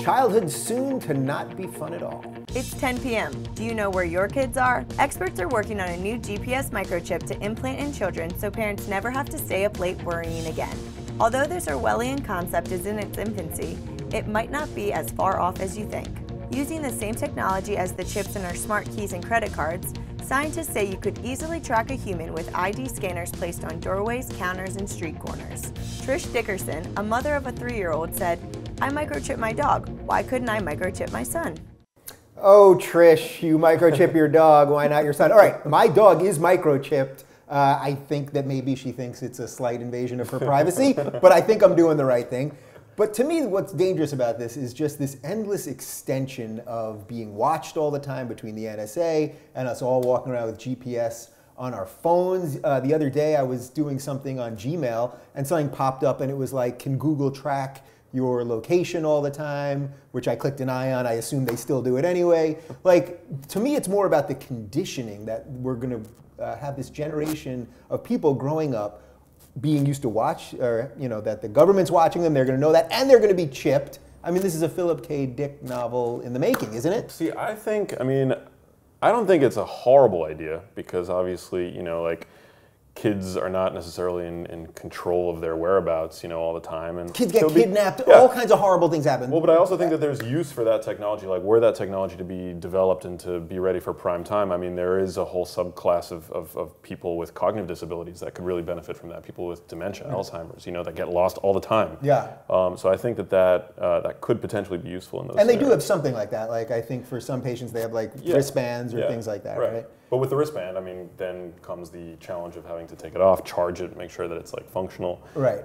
Childhood soon to not be fun at all. It's 10 p.m. Do you know where your kids are? Experts are working on a new GPS microchip to implant in children so parents never have to stay up late worrying again. Although this Orwellian concept is in its infancy, it might not be as far off as you think. Using the same technology as the chips in our smart keys and credit cards, scientists say you could easily track a human with ID scanners placed on doorways, counters, and street corners. Trish Dickerson, a mother of a 3-year-old, said, "I microchip my dog. Why couldn't I microchip my son?" Oh, Trish, you microchip your dog. Why not your son? All right, my dog is microchipped. I think that maybe she thinks it's a slight invasion of her privacy, but I think I'm doing the right thing. But to me, what's dangerous about this is just this endless extension of being watched all the time between the NSA and us all walking around with GPS on our phones. The other day, I was doing something on Gmail, and something popped up, and it was like, can Google track your location all the time, which I clicked an eye on. I assume they still do it anyway. Like, to me, it's more about the conditioning that we're going to have this generation of people growing up being used to watch, or that the government's watching them, they're going to know that, and they're going to be chipped. I mean, this is a Philip K. Dick novel in the making, isn't it? See, I don't think it's a horrible idea, because obviously, like, kids are not necessarily in control of their whereabouts, all the time. And kids get kidnapped, all kinds of horrible things happen. Well, but I also think that there's use for that technology, like were that technology to be developed and to be ready for prime time. I mean, there is a whole subclass of people with cognitive disabilities that could really benefit from that. People with dementia, Alzheimer's, that get lost all the time. Yeah. So I think that could potentially be useful in those And scenarios. they do have something like that. Like, I think for some patients they have like wristbands or things like that, right? But with the wristband, I mean, then comes the challenge of having to take it off, charge it, make sure that it's like functional. Right.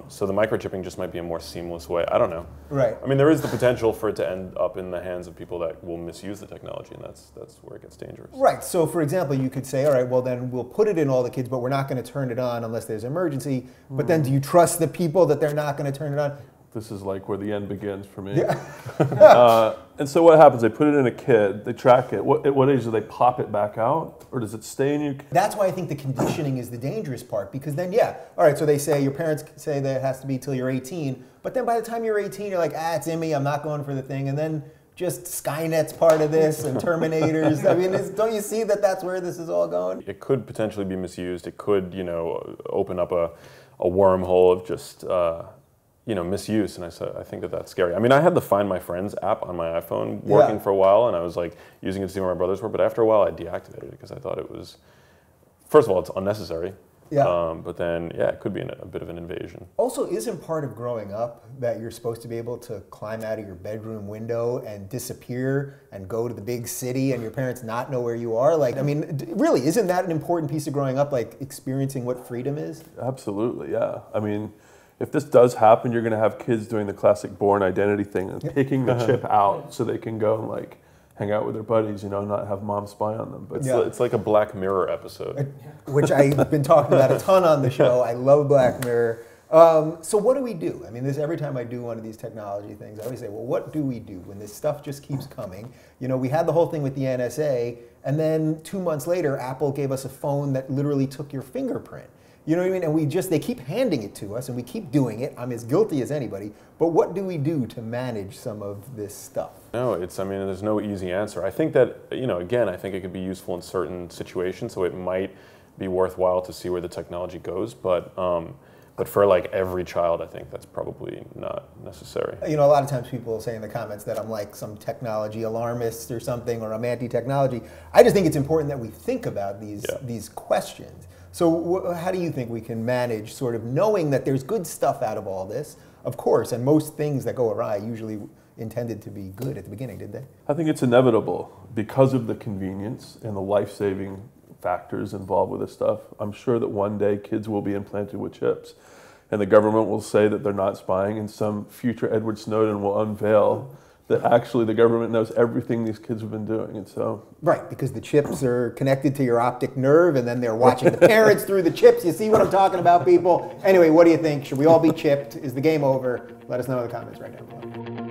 So the microchipping just might be a more seamless way. I don't know. Right. I mean, there is the potential for it to end up in the hands of people that will misuse the technology, and that's where it gets dangerous. Right. So, for example, you could say, all right, well, then we'll put it in all the kids, but we're not going to turn it on unless there's an emergency. But then do you trust the people that they're not going to turn it on? This is like where the end begins for me. Yeah. And so what happens? They put it in a kid, they track it. At what age do they pop it back out? Or does it stay in you? That's why I think the conditioning is the dangerous part, because then, all right, so they say, your parents say that it has to be till you're 18, but then by the time you're 18, you're like, it's in me, I'm not going for the thing, and then just Skynet's part of this, and Terminators. I mean, don't you see that that's where this is all going? It could potentially be misused. It could, open up a wormhole of just, misuse, and I think that that's scary. I mean, I had the Find My Friends app on my iPhone working for a while, and I was like using it to see where my brothers were, but after a while I deactivated it because I thought it was, first of all, it's unnecessary. Yeah. But then, it could be a bit of an invasion. Also, isn't part of growing up that you're supposed to be able to climb out of your bedroom window and disappear and go to the big city and your parents not know where you are? Like, I mean, really, isn't that an important piece of growing up, like experiencing what freedom is? Absolutely, yeah. I mean, if this does happen, you're going to have kids doing the classic Bourne Identity thing and picking the chip out so they can go and like hang out with their buddies, not have mom spy on them. But it's like a Black Mirror episode. Which I've been talking about a ton on the show. I love Black Mirror. So what do we do? I mean, every time I do one of these technology things, I always say, well, what do we do when this stuff just keeps coming? We had the whole thing with the NSA, and then 2 months later, Apple gave us a phone that literally took your fingerprint. You know what I mean? And they keep handing it to us, and we keep doing it. I'm as guilty as anybody. But what do we do to manage some of this stuff? No, there's no easy answer. I think that, again, I think it could be useful in certain situations, so it might be worthwhile to see where the technology goes. But for like every child, I think that's probably not necessary. A lot of times people say in the comments that I'm like some technology alarmist or something, or I'm anti-technology. I just think it's important that we think about these questions. So how do you think we can manage sort of knowing that there's good stuff out of all this, of course, and most things that go awry usually intended to be good at the beginning, did they? I think it's inevitable because of the convenience and the life-saving factors involved with this stuff. I'm sure that one day kids will be implanted with chips, and the government will say that they're not spying, and some future Edward Snowden will unveil that actually the government knows everything these kids have been doing, and so... Right, because the chips are connected to your optic nerve, and then they're watching the parents through the chips. You see what I'm talking about, people? Anyway, what do you think? Should we all be chipped? Is the game over? Let us know in the comments right now.